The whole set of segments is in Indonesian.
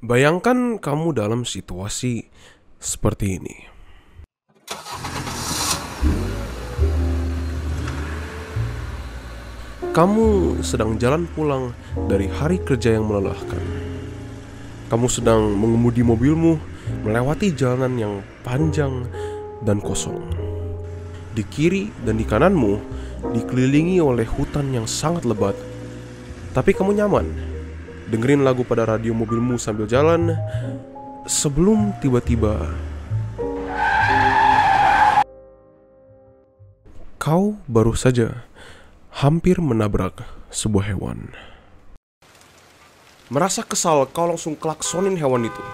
Bayangkan kamu dalam situasi seperti ini. Kamu sedang jalan pulang dari hari kerja yang melelahkan. Kamu sedang mengemudi mobilmu melewati jalanan yang panjang dan kosong. Di kiri dan di kananmu dikelilingi oleh hutan yang sangat lebat. Tapi kamu nyaman dengerin lagu pada radio mobilmu sambil jalan, sebelum tiba-tiba kau baru saja hampir menabrak sebuah hewan. Merasa kesal, kau langsung klaksonin hewan itu,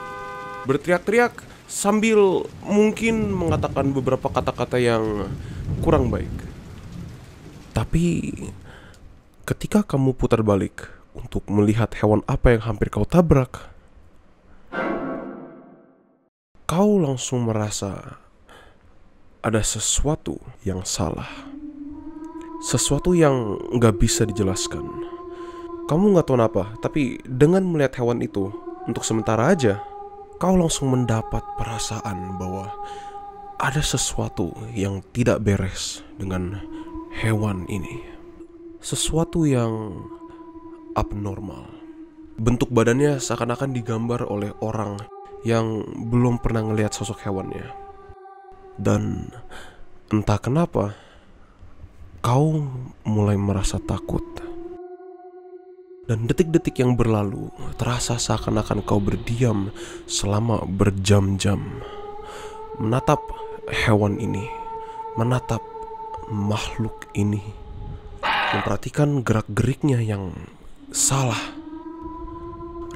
berteriak-teriak sambil mungkin mengatakan beberapa kata-kata yang kurang baik. Tapi ketika kamu putar balik untuk melihat hewan apa yang hampir kau tabrak, kau langsung merasa ada sesuatu yang salah. Sesuatu yang gak bisa dijelaskan. Kamu gak tahu apa, tapi dengan melihat hewan itu, untuk sementara aja, kau langsung mendapat perasaan bahwa ada sesuatu yang tidak beres dengan hewan ini. Sesuatu yang abnormal. Bentuk badannya seakan-akan digambar oleh orang yang belum pernah ngelihat sosok hewannya. Dan entah kenapa kau mulai merasa takut. Dan detik-detik yang berlalu terasa seakan-akan kau berdiam selama berjam-jam, menatap hewan ini, menatap makhluk ini, memperhatikan gerak-geriknya yang salah.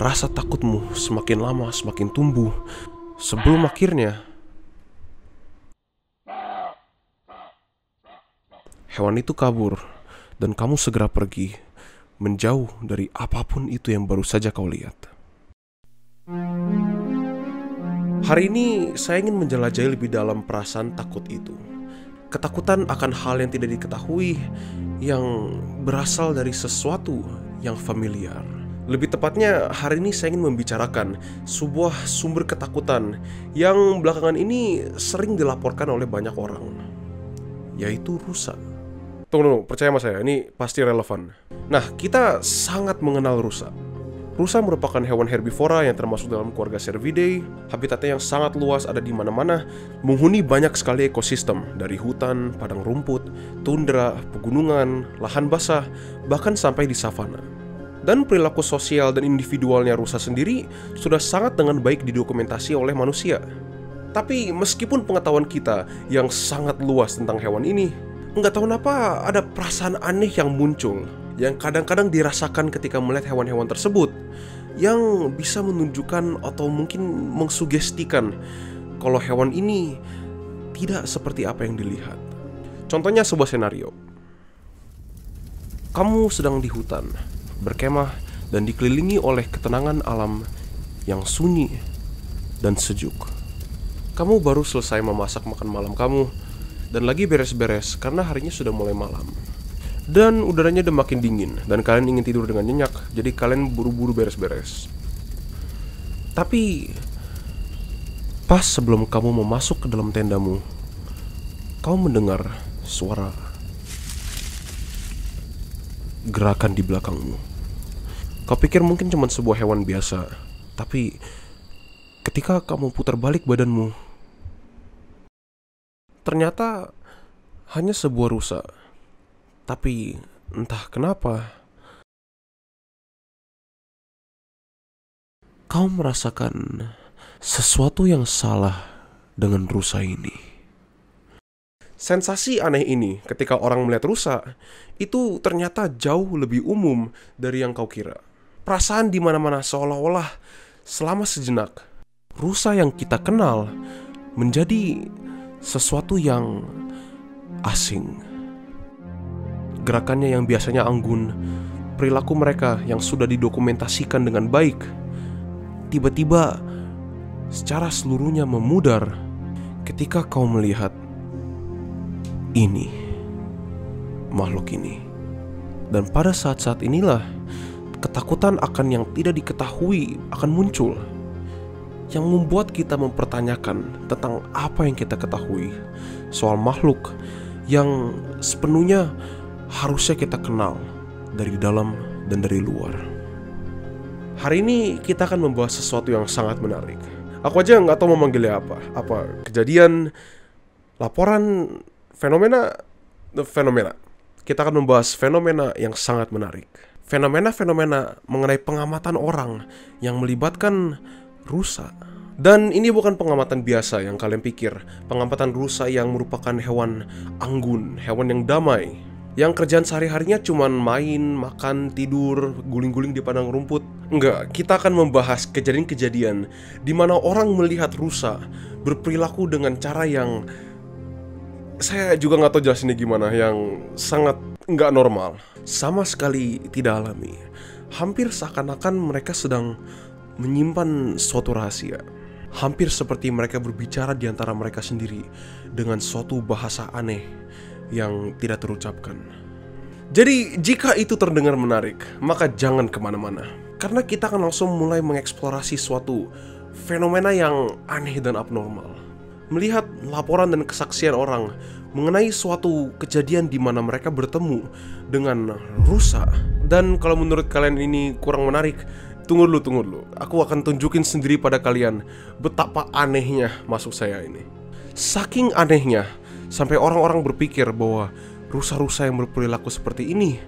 Rasa takutmu semakin lama semakin tumbuh, sebelum akhirnya hewan itu kabur dan kamu segera pergi, menjauh dari apapun itu yang baru saja kau lihat. Hari ini saya ingin menjelajahi lebih dalam perasaan takut itu. Ketakutan akan hal yang tidak diketahui, yang berasal dari sesuatu yang familiar. Lebih tepatnya, hari ini saya ingin membicarakan sebuah sumber ketakutan yang belakangan ini sering dilaporkan oleh banyak orang, yaitu rusa. Tunggu, percaya sama saya, ini pasti relevan. Nah, kita sangat mengenal rusa. Rusa merupakan hewan herbivora yang termasuk dalam keluarga Cervidae. Habitatnya yang sangat luas, ada di mana-mana, menghuni banyak sekali ekosistem, dari hutan, padang rumput, tundra, pegunungan, lahan basah, bahkan sampai di savana. Dan perilaku sosial dan individualnya rusa sendiri sudah sangat dengan baik didokumentasi oleh manusia. Tapi meskipun pengetahuan kita yang sangat luas tentang hewan ini, nggak tahu kenapa ada perasaan aneh yang muncul, yang kadang-kadang dirasakan ketika melihat hewan-hewan tersebut, yang bisa menunjukkan atau mungkin mengsugestikan kalau hewan ini tidak seperti apa yang dilihat. Contohnya sebuah senario. Kamu sedang di hutan, berkemah dan dikelilingi oleh ketenangan alam yang sunyi dan sejuk. Kamu baru selesai memasak makan malam kamu dan lagi beres-beres karena harinya sudah mulai malam. Dan udaranya udah makin dingin dan kalian ingin tidur dengan nyenyak, jadi kalian buru-buru beres-beres. Tapi pas sebelum kamu mau masuk ke dalam tendamu, kau mendengar suara gerakan di belakangmu. Kau pikir mungkin cuma sebuah hewan biasa, tapi ketika kamu putar balik badanmu, ternyata hanya sebuah rusa. Tapi entah kenapa kau merasakan sesuatu yang salah dengan rusa ini. Sensasi aneh ini ketika orang melihat rusa itu ternyata jauh lebih umum dari yang kau kira. Perasaan di mana-mana seolah-olah selama sejenak rusa yang kita kenal menjadi sesuatu yang asing. Gerakannya yang biasanya anggun, perilaku mereka yang sudah didokumentasikan dengan baik, tiba-tiba secara seluruhnya memudar ketika kau melihat ini, makhluk ini. Dan pada saat-saat inilah ketakutan akan yang tidak diketahui akan muncul. yang membuat kita mempertanyakan tentang apa yang kita ketahui soal makhluk yang sepenuhnya harusnya kita kenal dari dalam dan dari luar. Hari ini kita akan membahas sesuatu yang sangat menarik. Aku aja nggak tahu memanggilnya apa. Apa kejadian, laporan, fenomena. Kita akan membahas fenomena yang sangat menarik. Fenomena-fenomena mengenai pengamatan orang yang melibatkan rusa. Dan ini bukan pengamatan biasa yang kalian pikir. Pengamatan rusa yang merupakan hewan anggun, hewan yang damai, yang kerjaan sehari-harinya cuman main, makan, tidur, guling-guling di padang rumput. Enggak, kita akan membahas kejadian-kejadian di mana orang melihat rusa berperilaku dengan cara yang saya juga nggak tahu jelasinnya gimana, yang sangat nggak normal, sama sekali tidak alami. Hampir seakan-akan mereka sedang menyimpan suatu rahasia. Hampir seperti mereka berbicara di antara mereka sendiri dengan suatu bahasa aneh yang tidak terucapkan. Jadi jika itu terdengar menarik, maka jangan kemana-mana, karena kita akan langsung mulai mengeksplorasi suatu fenomena yang aneh dan abnormal. Melihat laporan dan kesaksian orang mengenai suatu kejadian di mana mereka bertemu dengan rusa. Dan kalau menurut kalian ini kurang menarik, tunggu dulu. Aku akan tunjukin sendiri pada kalian betapa anehnya maksud saya ini. Saking anehnya, sampai orang-orang berpikir bahwa rusa-rusa yang berperilaku seperti ini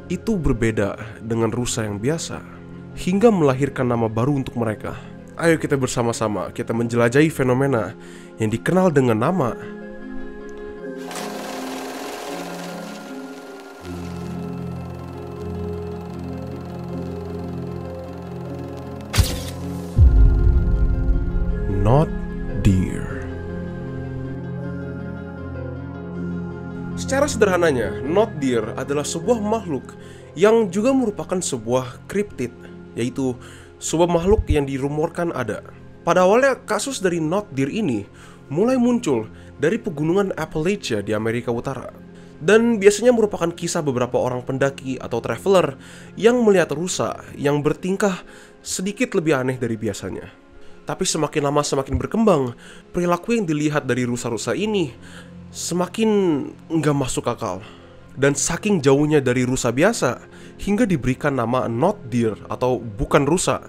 itu berbeda dengan rusa yang biasa, hingga melahirkan nama baru untuk mereka. Ayo kita bersama-sama kita menjelajahi fenomena yang dikenal dengan nama not deer. Secara sederhananya, not deer adalah sebuah makhluk yang juga merupakan sebuah kriptid, yaitu sebuah makhluk yang dirumorkan ada. Pada awalnya, kasus dari not deer ini mulai muncul dari pegunungan Appalachia di Amerika Utara. Dan biasanya merupakan kisah beberapa orang pendaki atau traveler yang melihat rusa yang bertingkah sedikit lebih aneh dari biasanya. Tapi semakin lama semakin berkembang, perilaku yang dilihat dari rusa-rusa ini semakin nggak masuk akal. Dan saking jauhnya dari rusa biasa, hingga diberikan nama not deer atau bukan rusa.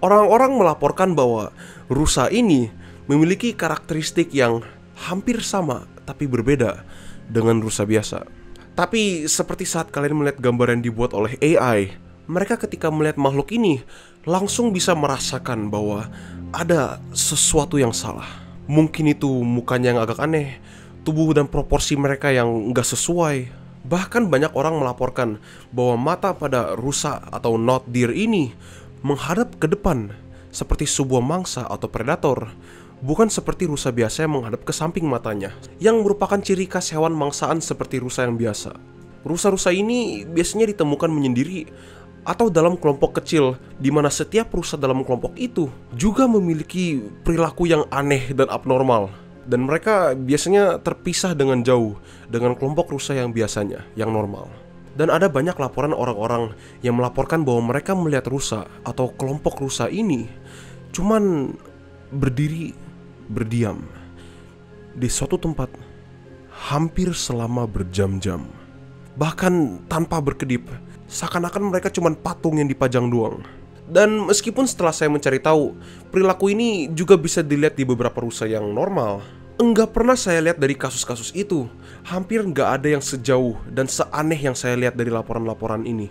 Orang-orang melaporkan bahwa rusa ini memiliki karakteristik yang hampir sama tapi berbeda dengan rusa biasa. Tapi seperti saat kalian melihat gambar yang dibuat oleh AI, mereka ketika melihat makhluk ini langsung bisa merasakan bahwa ada sesuatu yang salah. Mungkin itu mukanya yang agak aneh, tubuh dan proporsi mereka yang nggak sesuai. Bahkan banyak orang melaporkan bahwa mata pada rusa atau not deer ini menghadap ke depan seperti sebuah mangsa atau predator, bukan seperti rusa biasa yang menghadap ke samping matanya, yang merupakan ciri khas hewan mangsaan seperti rusa yang biasa. Rusa-rusa ini biasanya ditemukan menyendiri atau dalam kelompok kecil, di mana setiap rusa dalam kelompok itu juga memiliki perilaku yang aneh dan abnormal. Dan mereka biasanya terpisah dengan jauh dengan kelompok rusa yang biasanya, yang normal. Dan ada banyak laporan orang-orang yang melaporkan bahwa mereka melihat rusa atau kelompok rusa ini cuman berdiri, berdiam di suatu tempat hampir selama berjam-jam, bahkan tanpa berkedip, seakan-akan mereka cuman patung yang dipajang doang. Dan meskipun setelah saya mencari tahu, perilaku ini juga bisa dilihat di beberapa rusa yang normal, enggak pernah saya lihat dari kasus-kasus itu. Hampir enggak ada yang sejauh dan seaneh yang saya lihat dari laporan-laporan ini.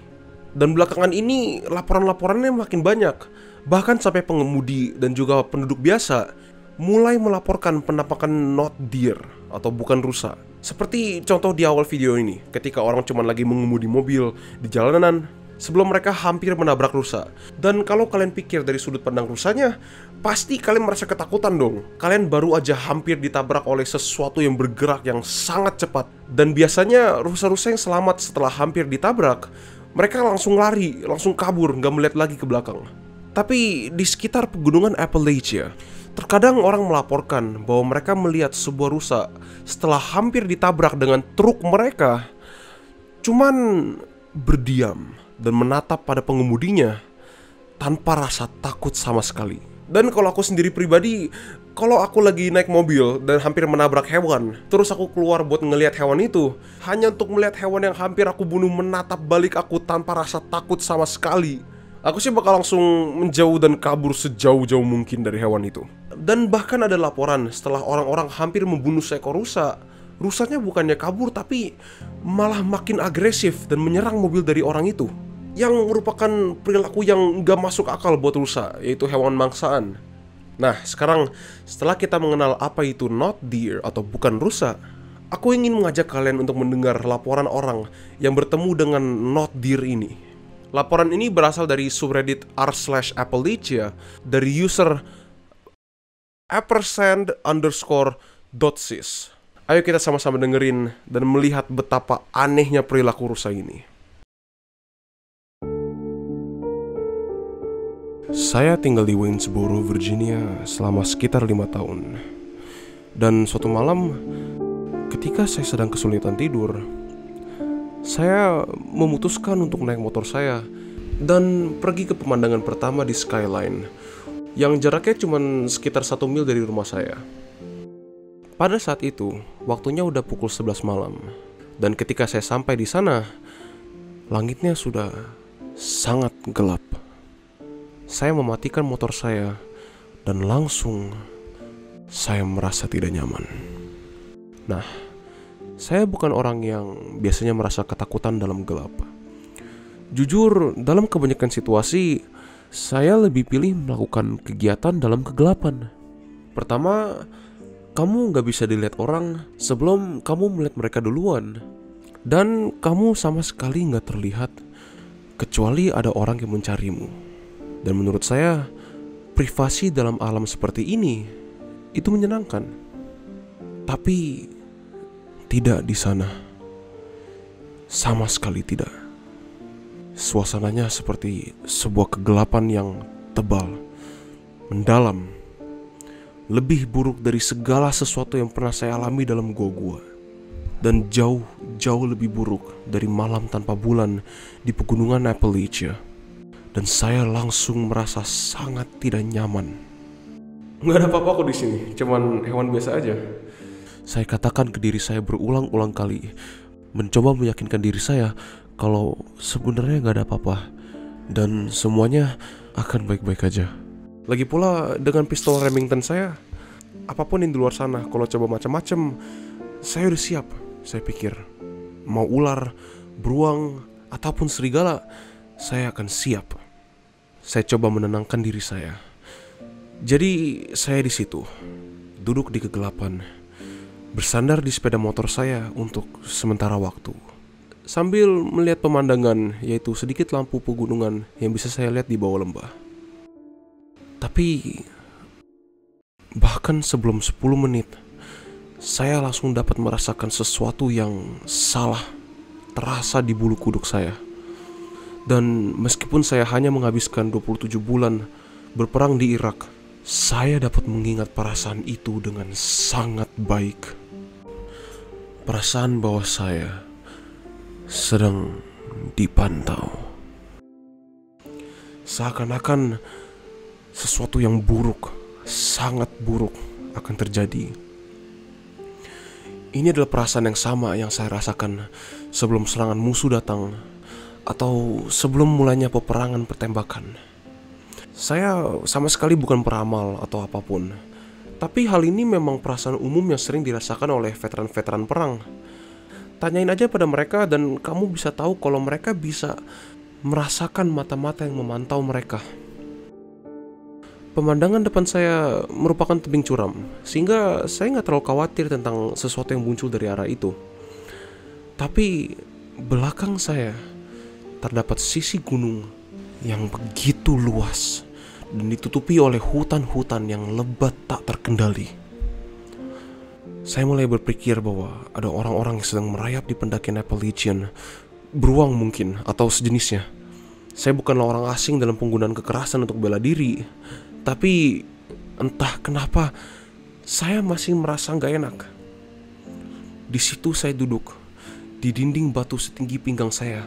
Dan belakangan ini laporan-laporannya makin banyak. Bahkan sampai pengemudi dan juga penduduk biasa mulai melaporkan penampakan not deer atau bukan rusa. Seperti contoh di awal video ini, ketika orang cuma lagi mengemudi mobil di jalanan sebelum mereka hampir menabrak rusa. Dan kalau kalian pikir dari sudut pandang rusanya, pasti kalian merasa ketakutan dong. Kalian baru aja hampir ditabrak oleh sesuatu yang bergerak yang sangat cepat. Dan biasanya rusa-rusa yang selamat setelah hampir ditabrak, mereka langsung lari, langsung kabur, nggak melihat lagi ke belakang. Tapi di sekitar pegunungan Appalachia, terkadang orang melaporkan bahwa mereka melihat sebuah rusa setelah hampir ditabrak dengan truk mereka cuman berdiam dan menatap pada pengemudinya tanpa rasa takut sama sekali. Dan kalau aku sendiri pribadi, kalau aku lagi naik mobil dan hampir menabrak hewan, terus aku keluar buat ngelihat hewan itu, hanya untuk melihat hewan yang hampir aku bunuh menatap balik aku tanpa rasa takut sama sekali, aku sih bakal langsung menjauh dan kabur sejauh-jauh mungkin dari hewan itu. Dan bahkan ada laporan setelah orang-orang hampir membunuh seekor rusa, rusanya bukannya kabur tapi malah makin agresif dan menyerang mobil dari orang itu, yang merupakan perilaku yang gak masuk akal buat rusa, yaitu hewan mangsaan. Nah, sekarang setelah kita mengenal apa itu not deer atau bukan rusa, aku ingin mengajak kalian untuk mendengar laporan orang yang bertemu dengan not deer ini. Laporan ini berasal dari subreddit r/Appalachia dari user @_.sys. Ayo kita sama-sama dengerin dan melihat betapa anehnya perilaku rusa ini. Saya tinggal di Waynesboro, Virginia selama sekitar 5 tahun. Dan suatu malam, ketika saya sedang kesulitan tidur, saya memutuskan untuk naik motor saya dan pergi ke pemandangan pertama di Skyline, yang jaraknya cuma sekitar 1 mil dari rumah saya. Pada saat itu, waktunya udah pukul 11 malam. Dan ketika saya sampai di sana, langitnya sudah sangat gelap. Saya mematikan motor saya dan langsung saya merasa tidak nyaman. Nah, saya bukan orang yang biasanya merasa ketakutan dalam gelap. Jujur, dalam kebanyakan situasi, saya lebih pilih melakukan kegiatan dalam kegelapan. Pertama, kamu gak bisa dilihat orang sebelum kamu melihat mereka duluan. Dan kamu sama sekali gak terlihat kecuali ada orang yang mencarimu. Dan menurut saya, privasi dalam alam seperti ini itu menyenangkan. Tapi tidak di sana. Sama sekali tidak. Suasananya seperti sebuah kegelapan yang tebal, mendalam, lebih buruk dari segala sesuatu yang pernah saya alami dalam gua-gua. Dan jauh lebih buruk dari malam tanpa bulan di pegunungan Appalachia. Dan saya langsung merasa sangat tidak nyaman. Nggak ada apa-apa kok di sini, cuman hewan biasa aja. Saya katakan ke diri saya berulang-ulang kali, mencoba meyakinkan diri saya kalau sebenarnya nggak ada apa-apa dan semuanya akan baik-baik aja. Lagi pula dengan pistol Remington saya, apapun yang di luar sana, kalau coba macam-macam, saya udah siap. Saya pikir, mau ular, beruang, ataupun serigala, saya akan siap. Saya coba menenangkan diri saya. Jadi saya di situ, duduk di kegelapan, bersandar di sepeda motor saya untuk sementara waktu, sambil melihat pemandangan, yaitu sedikit lampu pegunungan yang bisa saya lihat di bawah lembah. Tapi bahkan sebelum 10 menit, saya langsung dapat merasakan sesuatu yang salah terasa di bulu kuduk saya. Dan meskipun saya hanya menghabiskan 27 bulan berperang di Irak, saya dapat mengingat perasaan itu dengan sangat baik. Perasaan bahwa saya sedang dipantau. Seakan-akan sesuatu yang buruk, sangat buruk akan terjadi. Ini adalah perasaan yang sama yang saya rasakan sebelum serangan musuh datang atau sebelum mulainya peperangan pertembakan. Saya sama sekali bukan peramal atau apapun, tapi hal ini memang perasaan umum yang sering dirasakan oleh veteran-veteran perang. Tanyain aja pada mereka dan kamu bisa tahu kalau mereka bisa merasakan mata-mata yang memantau mereka. Pemandangan depan saya merupakan tebing curam, sehingga saya nggak terlalu khawatir tentang sesuatu yang muncul dari arah itu. Tapi belakang saya terdapat sisi gunung yang begitu luas dan ditutupi oleh hutan-hutan yang lebat tak terkendali. Saya mulai berpikir bahwa ada orang-orang yang sedang merayap di pendakian Appalachian, beruang mungkin atau sejenisnya. Saya bukanlah orang asing dalam penggunaan kekerasan untuk bela diri, tapi entah kenapa saya masih merasa gak enak. Di situ saya duduk di dinding batu setinggi pinggang saya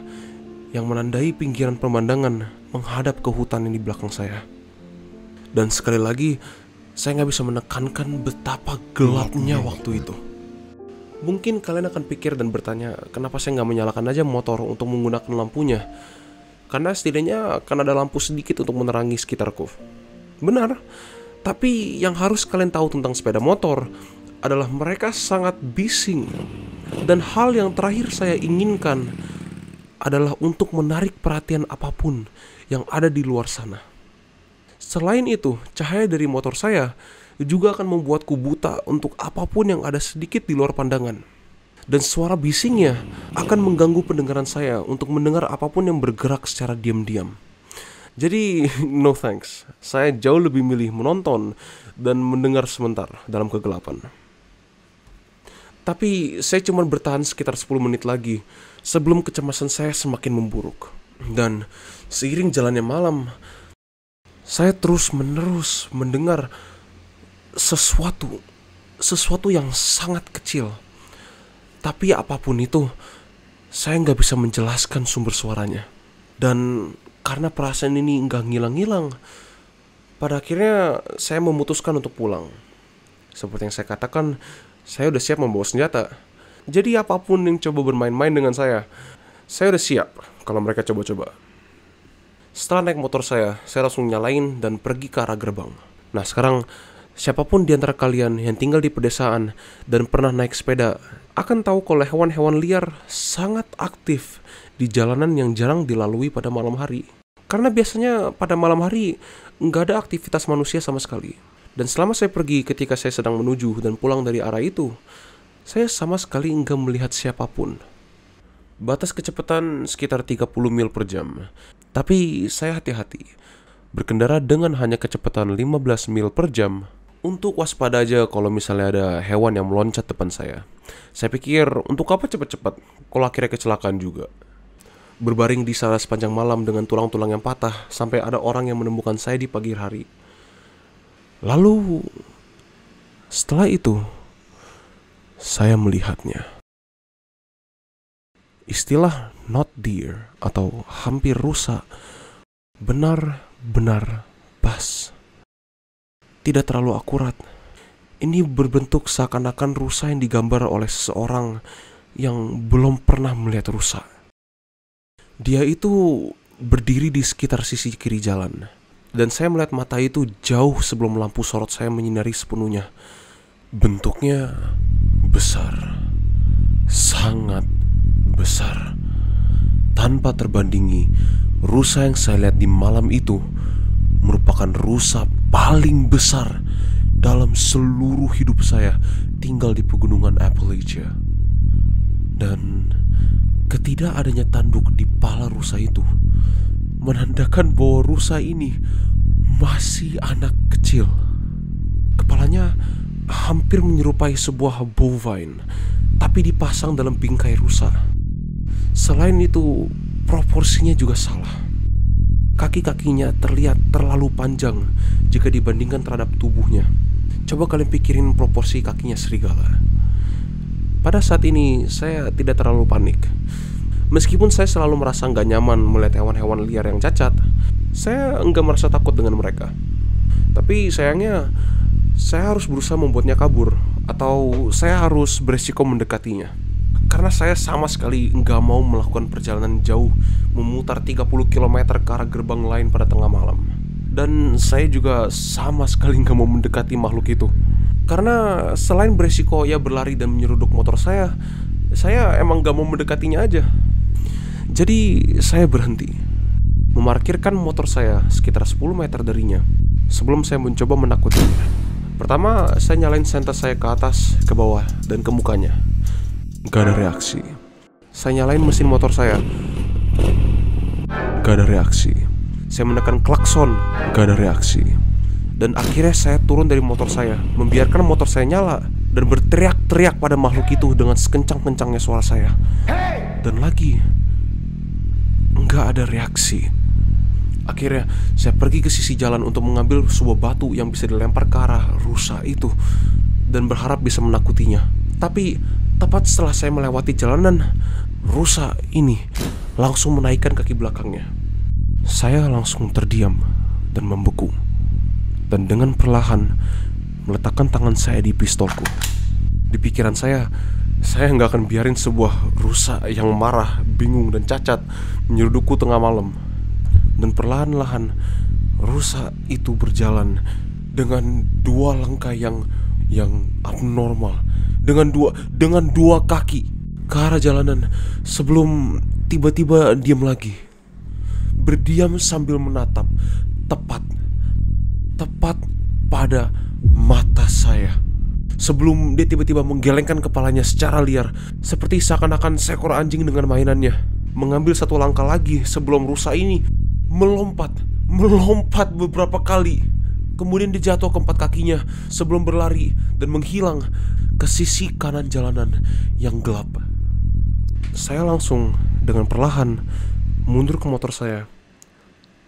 yang menandai pinggiran pemandangan menghadap ke hutan yang di belakang saya. Dan sekali lagi, saya nggak bisa menekankan betapa gelapnya waktu itu. Mungkin kalian akan pikir dan bertanya, kenapa saya nggak menyalakan aja motor untuk menggunakan lampunya? Karena setidaknya akan ada lampu sedikit untuk menerangi sekitarku. Benar, tapi yang harus kalian tahu tentang sepeda motor adalah mereka sangat bising. Dan hal yang terakhir saya inginkan adalah untuk menarik perhatian apapun yang ada di luar sana. Selain itu, cahaya dari motor saya juga akan membuatku buta untuk apapun yang ada sedikit di luar pandangan. Dan suara bisingnya akan mengganggu pendengaran saya untuk mendengar apapun yang bergerak secara diam-diam. Jadi, no thanks. Saya jauh lebih milih menonton dan mendengar sebentar dalam kegelapan. Tapi saya cuma bertahan sekitar 10 menit lagi sebelum kecemasan saya semakin memburuk. Dan seiring jalannya malam, saya terus-menerus mendengar sesuatu yang sangat kecil. Tapi apapun itu, saya nggak bisa menjelaskan sumber suaranya. Dan karena perasaan ini nggak ngilang-ngilang, pada akhirnya saya memutuskan untuk pulang. Seperti yang saya katakan, saya udah siap membawa senjata. Jadi apapun yang coba bermain-main dengan saya udah siap kalau mereka coba-coba. Setelah naik motor saya langsung nyalain dan pergi ke arah gerbang. Nah sekarang, siapapun di antara kalian yang tinggal di pedesaan dan pernah naik sepeda akan tahu kalau hewan-hewan liar sangat aktif di jalanan yang jarang dilalui pada malam hari. Karena biasanya pada malam hari nggak ada aktivitas manusia sama sekali. Dan selama saya pergi ketika saya sedang menuju dan pulang dari arah itu, saya sama sekali nggak melihat siapapun. Batas kecepatan sekitar 30 mil per jam. Tapi saya hati-hati, berkendara dengan hanya kecepatan 15 mil per jam untuk waspada aja kalau misalnya ada hewan yang meloncat depan saya. Saya pikir, untuk apa cepat-cepat kalau akhirnya kecelakaan juga. Berbaring di sana sepanjang malam dengan tulang-tulang yang patah sampai ada orang yang menemukan saya di pagi hari. Lalu, setelah itu, saya melihatnya. Istilah not deer atau hampir rusa benar-benar pas. Tidak terlalu akurat. Ini berbentuk seakan-akan rusa yang digambar oleh seseorang yang belum pernah melihat rusa. Dia itu berdiri di sekitar sisi kiri jalan. Dan saya melihat mata itu jauh sebelum lampu sorot saya menyinari sepenuhnya. Bentuknya besar. Sangat besar. Tanpa terbandingi, rusa yang saya lihat di malam itu merupakan rusa paling besar dalam seluruh hidup saya tinggal di pegunungan Appalachia. Dan ketidakadanya tanduk di pala rusa itu menandakan bahwa rusa ini masih anak kecil. Kepalanya hampir menyerupai sebuah bovine, tapi dipasang dalam bingkai rusa. Selain itu, proporsinya juga salah. Kaki-kakinya terlihat terlalu panjang jika dibandingkan terhadap tubuhnya. Coba kalian pikirin proporsi kakinya serigala. Pada saat ini, saya tidak terlalu panik. Meskipun saya selalu merasa nggak nyaman melihat hewan-hewan liar yang cacat, saya nggak merasa takut dengan mereka. Tapi sayangnya, saya harus berusaha membuatnya kabur, atau saya harus beresiko mendekatinya. Karena saya sama sekali nggak mau melakukan perjalanan jauh, memutar 30 km ke arah gerbang lain pada tengah malam. Dan saya juga sama sekali nggak mau mendekati makhluk itu. Karena selain beresiko ia berlari dan menyeruduk motor saya emang nggak mau mendekatinya aja. Jadi saya berhenti, memarkirkan motor saya sekitar 10 meter darinya sebelum saya mencoba menakutinya. Pertama, saya nyalain senter saya ke atas, ke bawah, dan ke mukanya. Gak ada reaksi. Saya nyalain mesin motor saya. Gak ada reaksi. Saya menekan klakson. Gak ada reaksi. Dan akhirnya saya turun dari motor saya, membiarkan motor saya nyala, dan berteriak-teriak pada makhluk itu dengan sekencang-kencangnya suara saya. Dan lagi, nggak ada reaksi. Akhirnya saya pergi ke sisi jalan untuk mengambil sebuah batu yang bisa dilempar ke arah rusa itu dan berharap bisa menakutinya. Tapi tepat setelah saya melewati jalanan, rusa ini langsung menaikkan kaki belakangnya. Saya langsung terdiam dan membeku. dan dengan perlahan meletakkan tangan saya di pistolku. Di pikiran saya nggak akan biarin sebuah rusa yang marah, bingung, dan cacat menyerudukku tengah malam. Dan perlahan-lahan rusa itu berjalan dengan dua langkah yang abnormal, dengan dua kaki ke arah jalanan, sebelum tiba-tiba diam lagi. Berdiam sambil menatap tepat pada mata saya, sebelum dia tiba-tiba menggelengkan kepalanya secara liar, seperti seakan-akan seekor anjing dengan mainannya, mengambil satu langkah lagi sebelum rusa ini melompat beberapa kali. Kemudian dia jatuh ke empat kakinya sebelum berlari dan menghilang ke sisi kanan jalanan yang gelap. Saya langsung dengan perlahan mundur ke motor saya.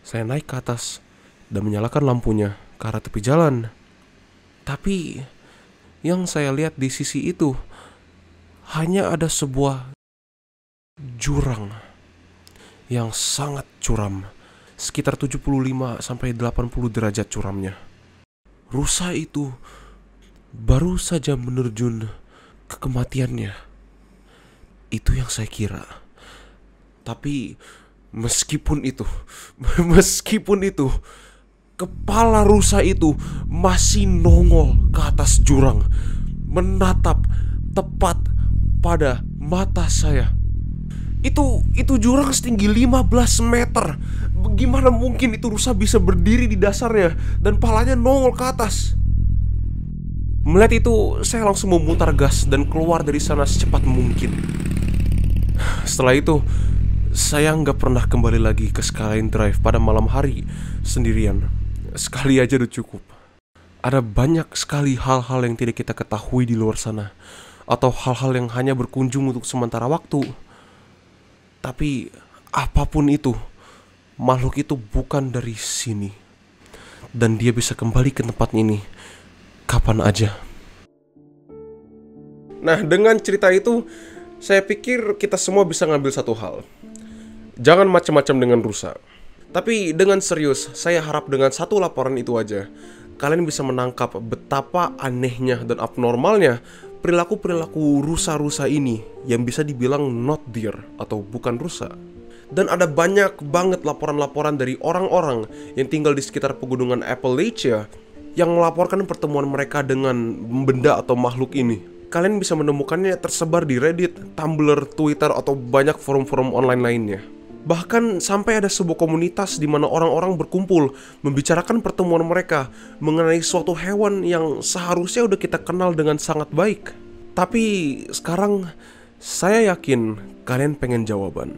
Saya naik ke atas dan menyalakan lampunya ke arah tepi jalan. Tapi yang saya lihat di sisi itu hanya ada sebuah jurang yang sangat curam, sekitar 75 sampai 80 derajat curamnya. Rusa itu baru saja menerjun ke kematiannya. Itu yang saya kira. Tapi meskipun itu kepala rusa itu masih nongol ke atas jurang, menatap tepat pada mata saya. Itu jurang setinggi 15 meter. Bagaimana mungkin itu rusa bisa berdiri di dasarnya dan palanya nongol ke atas? Melihat itu, saya langsung memutar gas dan keluar dari sana secepat mungkin. Setelah itu, saya nggak pernah kembali lagi ke Skyline Drive pada malam hari sendirian. Sekali aja udah cukup. Ada banyak sekali hal-hal yang tidak kita ketahui di luar sana, atau hal-hal yang hanya berkunjung untuk sementara waktu. Tapi apapun itu, makhluk itu bukan dari sini, dan dia bisa kembali ke tempat ini kapan aja. Nah, dengan cerita itu, saya pikir kita semua bisa ngambil satu hal. Jangan macam-macam dengan rusa. Tapi dengan serius, saya harap dengan satu laporan itu aja, kalian bisa menangkap betapa anehnya dan abnormalnya perilaku-perilaku rusa-rusa ini yang bisa dibilang not deer atau bukan rusa. Dan ada banyak banget laporan-laporan dari orang-orang yang tinggal di sekitar pegunungan Appalachia yang melaporkan pertemuan mereka dengan benda atau makhluk ini. Kalian bisa menemukannya tersebar di Reddit, Tumblr, Twitter, atau banyak forum-forum online lainnya. Bahkan sampai ada sebuah komunitas di mana orang-orang berkumpul membicarakan pertemuan mereka mengenai suatu hewan yang seharusnya udah kita kenal dengan sangat baik. Tapi sekarang saya yakin kalian pengen jawaban.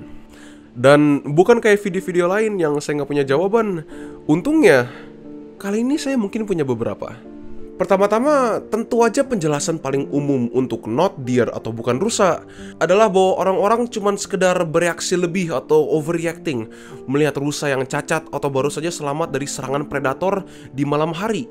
Dan bukan kayak video-video lain yang saya nggak punya jawaban. Untungnya kali ini saya mungkin punya beberapa. Pertama-tama, tentu aja penjelasan paling umum untuk not deer atau bukan rusa adalah bahwa orang-orang cuman sekedar bereaksi lebih atau overreacting melihat rusa yang cacat atau baru saja selamat dari serangan predator di malam hari.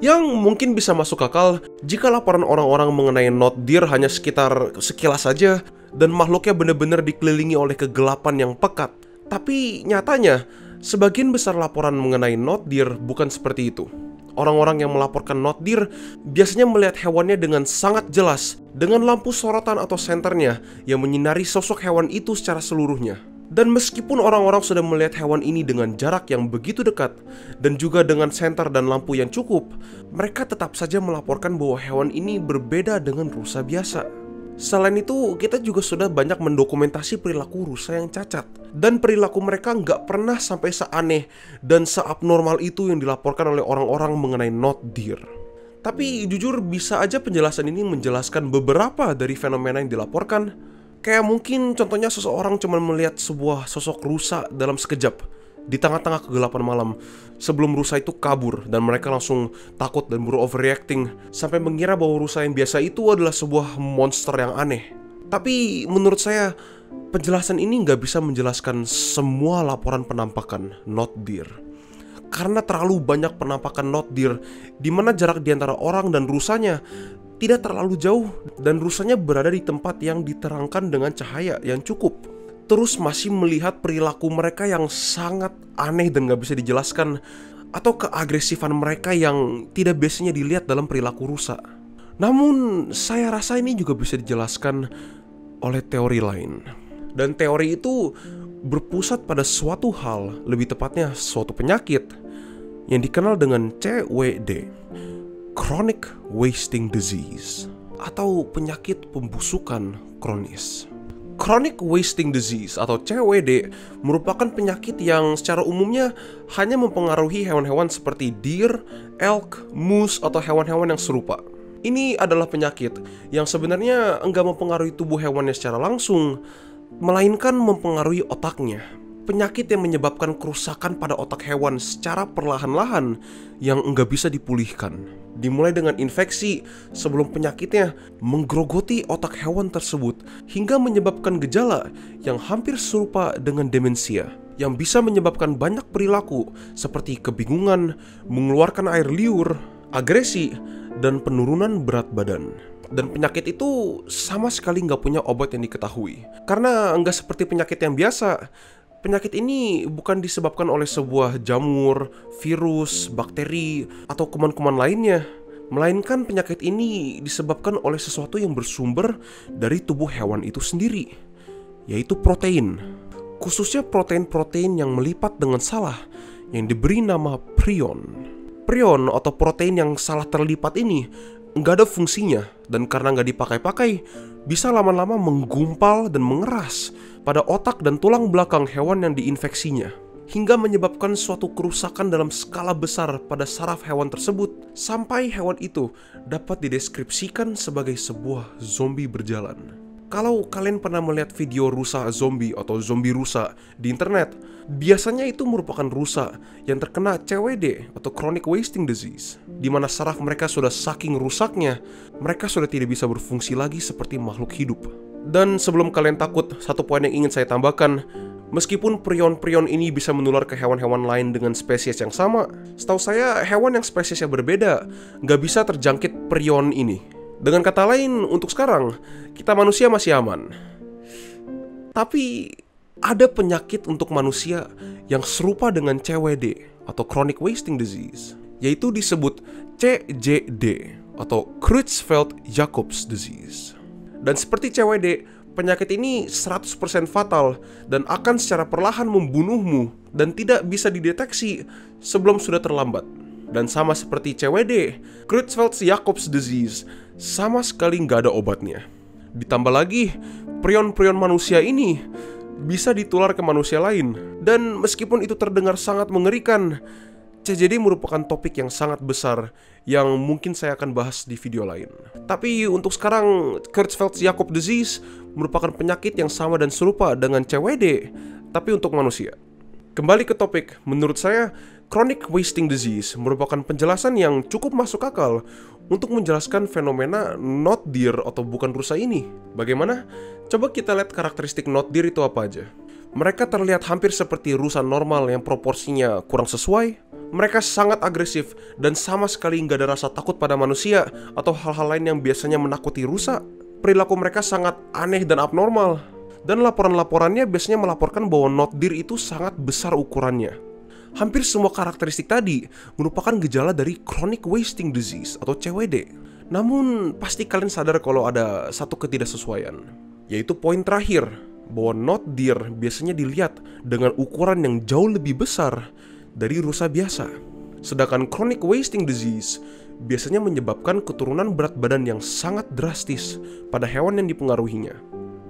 Yang mungkin bisa masuk akal jika laporan orang-orang mengenai not deer hanya sekitar sekilas saja dan makhluknya benar-benar dikelilingi oleh kegelapan yang pekat. Tapi nyatanya, sebagian besar laporan mengenai not deer bukan seperti itu. Orang-orang yang melaporkan not deer biasanya melihat hewannya dengan sangat jelas dengan lampu sorotan atau senternya yang menyinari sosok hewan itu secara seluruhnya. Dan meskipun orang-orang sudah melihat hewan ini dengan jarak yang begitu dekat dan juga dengan senter dan lampu yang cukup, mereka tetap saja melaporkan bahwa hewan ini berbeda dengan rusa biasa. Selain itu, kita juga sudah banyak mendokumentasi perilaku rusa yang cacat. Dan perilaku mereka nggak pernah sampai seaneh dan seabnormal itu yang dilaporkan oleh orang-orang mengenai not deer. Tapi jujur bisa aja penjelasan ini menjelaskan beberapa dari fenomena yang dilaporkan. Kayak mungkin contohnya seseorang cuma melihat sebuah sosok rusa dalam sekejap di tengah-tengah kegelapan malam sebelum rusa itu kabur dan mereka langsung takut dan overreacting sampai mengira bahwa rusa yang biasa itu adalah sebuah monster yang aneh. Tapi menurut saya penjelasan ini nggak bisa menjelaskan semua laporan penampakan not deer, karena terlalu banyak penampakan not deer di mana jarak di antara orang dan rusanya tidak terlalu jauh dan rusanya berada di tempat yang diterangkan dengan cahaya yang cukup. Terus masih melihat perilaku mereka yang sangat aneh dan gak bisa dijelaskan atau keagresifan mereka yang tidak biasanya dilihat dalam perilaku rusa. Namun, saya rasa ini juga bisa dijelaskan oleh teori lain. Dan teori itu berpusat pada suatu hal, lebih tepatnya suatu penyakit yang dikenal dengan CWD, Chronic Wasting Disease, atau penyakit pembusukan kronis. Chronic Wasting Disease atau CWD merupakan penyakit yang secara umumnya hanya mempengaruhi hewan-hewan seperti deer, elk, moose, atau hewan-hewan yang serupa. Ini adalah penyakit yang sebenarnya enggak mempengaruhi tubuh hewannya secara langsung, melainkan mempengaruhi otaknya. Penyakit yang menyebabkan kerusakan pada otak hewan secara perlahan-lahan yang enggak bisa dipulihkan. Dimulai dengan infeksi sebelum penyakitnya menggerogoti otak hewan tersebut hingga menyebabkan gejala yang hampir serupa dengan demensia, yang bisa menyebabkan banyak perilaku seperti kebingungan, mengeluarkan air liur, agresi, dan penurunan berat badan. Dan penyakit itu sama sekali nggak punya obat yang diketahui. Karena nggak seperti penyakit yang biasa, penyakit ini bukan disebabkan oleh sebuah jamur, virus, bakteri, atau kuman-kuman lainnya. Melainkan penyakit ini disebabkan oleh sesuatu yang bersumber dari tubuh hewan itu sendiri, yaitu protein. Khususnya protein-protein yang melipat dengan salah, yang diberi nama prion. Prion atau protein yang salah terlipat ini nggak ada fungsinya, dan karena nggak dipakai-pakai, bisa lama-lama menggumpal dan mengeras pada otak dan tulang belakang hewan yang diinfeksinya, hingga menyebabkan suatu kerusakan dalam skala besar pada saraf hewan tersebut, sampai hewan itu dapat dideskripsikan sebagai sebuah zombie berjalan. Kalau kalian pernah melihat video rusa zombie atau zombie rusa di internet, biasanya itu merupakan rusa yang terkena CWD atau Chronic Wasting Disease, di mana saraf mereka sudah saking rusaknya, mereka sudah tidak bisa berfungsi lagi seperti makhluk hidup. Dan sebelum kalian takut, satu poin yang ingin saya tambahkan, meskipun prion-prion ini bisa menular ke hewan-hewan lain dengan spesies yang sama, setahu saya hewan yang spesiesnya berbeda nggak bisa terjangkit prion ini. Dengan kata lain, untuk sekarang, kita manusia masih aman. Tapi, ada penyakit untuk manusia yang serupa dengan CWD atau Chronic Wasting Disease, yaitu disebut CJD atau Creutzfeldt-Jakob's Disease. Dan seperti CWD, penyakit ini 100% fatal dan akan secara perlahan membunuhmu dan tidak bisa dideteksi sebelum sudah terlambat. Dan sama seperti CWD, Creutzfeldt-Jakob's Disease sama sekali nggak ada obatnya. Ditambah lagi, prion-prion manusia ini bisa ditular ke manusia lain. Dan meskipun itu terdengar sangat mengerikan, CJD merupakan topik yang sangat besar yang mungkin saya akan bahas di video lain. Tapi untuk sekarang, Creutzfeldt-Jakob Disease merupakan penyakit yang sama dan serupa dengan CWD, tapi untuk manusia. Kembali ke topik, menurut saya, Chronic Wasting Disease merupakan penjelasan yang cukup masuk akal untuk menjelaskan fenomena not deer atau bukan rusa ini. Bagaimana? Coba kita lihat karakteristik not deer itu apa aja. Mereka terlihat hampir seperti rusa normal yang proporsinya kurang sesuai. Mereka sangat agresif dan sama sekali nggak ada rasa takut pada manusia atau hal-hal lain yang biasanya menakuti rusa. Perilaku mereka sangat aneh dan abnormal. Dan laporan-laporannya biasanya melaporkan bahwa not deer itu sangat besar ukurannya. Hampir semua karakteristik tadi merupakan gejala dari Chronic Wasting Disease atau CWD. Namun, pasti kalian sadar kalau ada satu ketidaksesuaian, yaitu poin terakhir, bahwa not deer biasanya dilihat dengan ukuran yang jauh lebih besar dari rusa biasa. Sedangkan Chronic Wasting Disease biasanya menyebabkan keturunan berat badan yang sangat drastis pada hewan yang dipengaruhinya.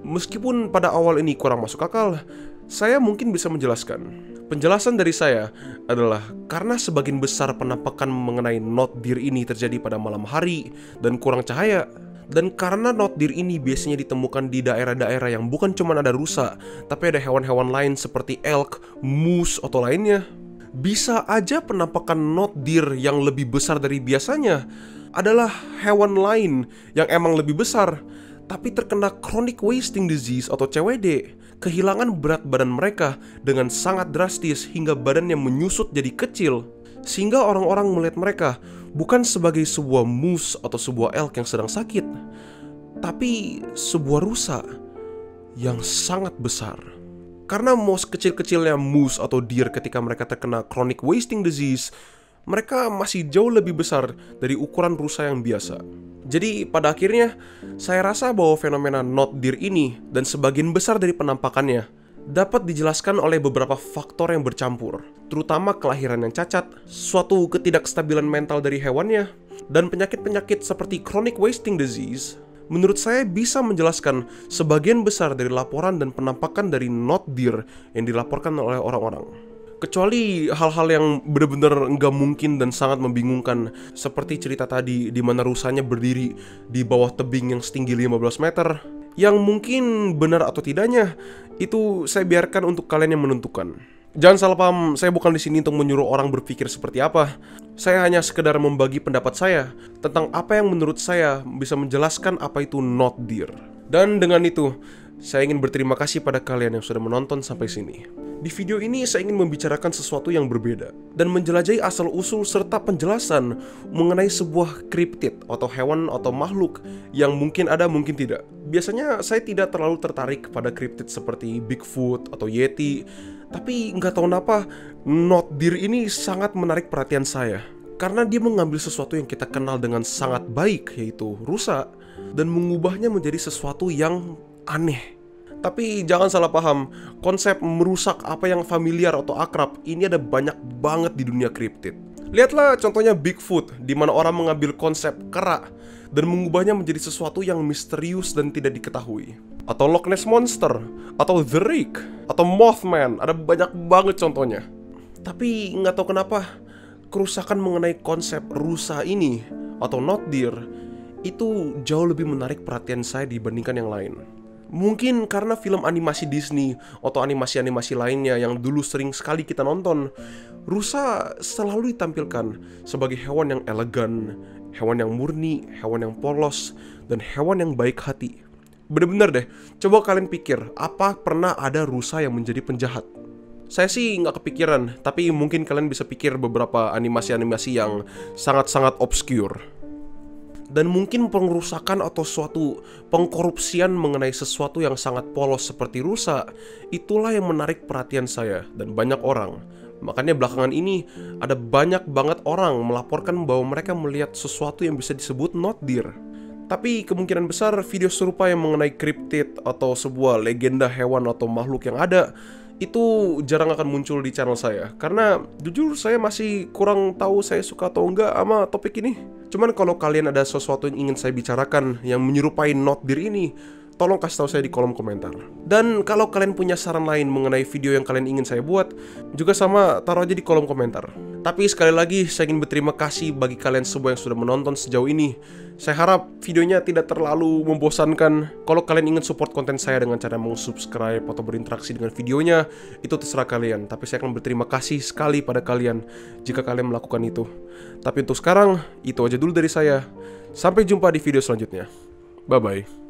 Meskipun pada awal ini kurang masuk akal, saya mungkin bisa menjelaskan. Penjelasan dari saya adalah karena sebagian besar penampakan mengenai not deer ini terjadi pada malam hari dan kurang cahaya. Dan karena not deer ini biasanya ditemukan di daerah-daerah yang bukan cuma ada rusa, tapi ada hewan-hewan lain seperti elk, moose, atau lainnya. Bisa aja penampakan not deer yang lebih besar dari biasanya adalah hewan lain yang emang lebih besar, tapi terkena Chronic Wasting Disease atau CWD, kehilangan berat badan mereka dengan sangat drastis hingga badannya menyusut jadi kecil, sehingga orang-orang melihat mereka bukan sebagai sebuah moose atau sebuah elk yang sedang sakit, tapi sebuah rusa yang sangat besar. Karena mau sekecil-kecilnya moose atau deer ketika mereka terkena chronic wasting disease, mereka masih jauh lebih besar dari ukuran rusa yang biasa. Jadi pada akhirnya, saya rasa bahwa fenomena not deer ini dan sebagian besar dari penampakannya dapat dijelaskan oleh beberapa faktor yang bercampur, terutama kelahiran yang cacat, suatu ketidakstabilan mental dari hewannya, dan penyakit-penyakit seperti chronic wasting disease. Menurut saya bisa menjelaskan sebagian besar dari laporan dan penampakan dari not deer yang dilaporkan oleh orang-orang. Kecuali hal-hal yang benar-benar nggak mungkin dan sangat membingungkan, seperti cerita tadi di mana rusanya berdiri di bawah tebing yang setinggi 15 meter. Yang mungkin benar atau tidaknya, itu saya biarkan untuk kalian yang menentukan. Jangan salah paham, saya bukan di sini untuk menyuruh orang berpikir seperti apa. Saya hanya sekedar membagi pendapat saya tentang apa yang menurut saya bisa menjelaskan apa itu not deer. Dan dengan itu, saya ingin berterima kasih pada kalian yang sudah menonton sampai sini. Di video ini saya ingin membicarakan sesuatu yang berbeda dan menjelajahi asal-usul serta penjelasan mengenai sebuah cryptid atau hewan atau makhluk yang mungkin ada mungkin tidak. Biasanya saya tidak terlalu tertarik pada cryptid seperti Bigfoot atau Yeti, tapi nggak tahu kenapa not deer ini sangat menarik perhatian saya karena dia mengambil sesuatu yang kita kenal dengan sangat baik, yaitu rusa, dan mengubahnya menjadi sesuatu yang aneh. Tapi jangan salah paham, konsep merusak apa yang familiar atau akrab ini ada banyak banget di dunia cryptid. Lihatlah contohnya Bigfoot, di mana orang mengambil konsep kera dan mengubahnya menjadi sesuatu yang misterius dan tidak diketahui. Atau Loch Ness Monster, atau The Rake, atau Mothman, ada banyak banget contohnya. Tapi nggak tahu kenapa, kerusakan mengenai konsep rusa ini, atau not deer, itu jauh lebih menarik perhatian saya dibandingkan yang lain. Mungkin karena film animasi Disney atau animasi-animasi lainnya yang dulu sering sekali kita nonton, rusa selalu ditampilkan sebagai hewan yang elegan, hewan yang murni, hewan yang polos, dan hewan yang baik hati. Bener-bener deh, coba kalian pikir, apa pernah ada rusa yang menjadi penjahat? Saya sih nggak kepikiran, tapi mungkin kalian bisa pikir beberapa animasi-animasi yang sangat-sangat obscure. Dan mungkin pengerusakan atau suatu pengkorupsian mengenai sesuatu yang sangat polos seperti rusa, itulah yang menarik perhatian saya dan banyak orang. Makanya belakangan ini ada banyak banget orang melaporkan bahwa mereka melihat sesuatu yang bisa disebut not deer. Tapi kemungkinan besar video serupa yang mengenai cryptid atau sebuah legenda hewan atau makhluk yang ada, itu jarang akan muncul di channel saya. Karena jujur saya masih kurang tahu saya suka atau enggak sama topik ini. Cuman kalau kalian ada sesuatu yang ingin saya bicarakan yang menyerupai not deer ini, tolong kasih tahu saya di kolom komentar. Dan kalau kalian punya saran lain mengenai video yang kalian ingin saya buat, juga sama taruh aja di kolom komentar. Tapi sekali lagi saya ingin berterima kasih bagi kalian semua yang sudah menonton sejauh ini. Saya harap videonya tidak terlalu membosankan. Kalau kalian ingin support konten saya dengan cara subscribe atau berinteraksi dengan videonya, itu terserah kalian. Tapi saya akan berterima kasih sekali pada kalian jika kalian melakukan itu. Tapi untuk sekarang, itu aja dulu dari saya. Sampai jumpa di video selanjutnya. Bye-bye.